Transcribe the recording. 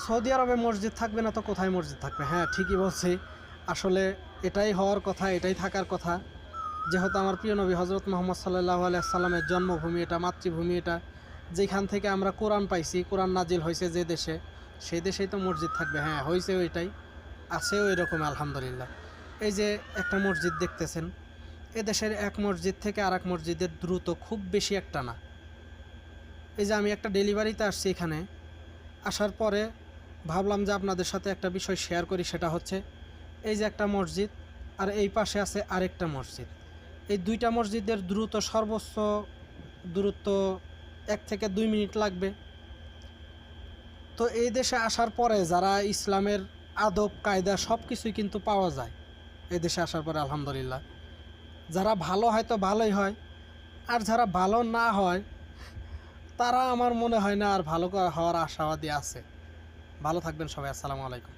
Saudi আরবে মসজিদ থাকবে না তো কোথায় মসজিদ থাকবে? হ্যাঁ, ঠিকই বলছি। আসলে এটাই হওয়ার কথা, এটাই থাকার কথা। যেহেতু আমার প্রিয় নবী হজরত মোহাম্মদ সাল্লাল্লাহু আলাইহি সাল্লামের জন্মভূমি এটা, মাতৃভূমি এটা, যেখান থেকে আমরা কোরআন পাইছি, কোরআন নাজিল হয়েছে যে দেশে, সেই দেশেই তো মসজিদ থাকবে। হ্যাঁ, হয়েছেও এটাই, আছেও এরকম আলহামদুলিল্লাহ। এই যে একটা মসজিদ দেখতেছেন, এ দেশের এক মসজিদ থেকে আর এক মসজিদের দ্রুত খুব বেশি একটা না। এই যে আমি একটা ডেলিভারিতে আসছি এখানে, আসার পরে ভাবলাম যে আপনাদের সাথে একটা বিষয় শেয়ার করি। সেটা হচ্ছে এই যে একটা মসজিদ, আর এই পাশে আছে আরেকটা মসজিদ। এই দুইটা মসজিদের দ্রুত সর্বোচ্চ দূরত্ব 1 থেকে 2 মিনিট লাগবে। তো এই দেশে আসার পরে যারা ইসলামের আদব কায়দা সব কিছুই কিন্তু পাওয়া যায় এই দেশে আসার পরে আলহামদুলিল্লাহ। যারা ভালো হয় তো ভালোই হয়, আর যারা ভালো না হয় তারা আমার মনে হয় না আর ভালো হওয়ার আশাবাদী আছে। ভালো থাকবেন সবাই, আসসালামু আলাইকুম।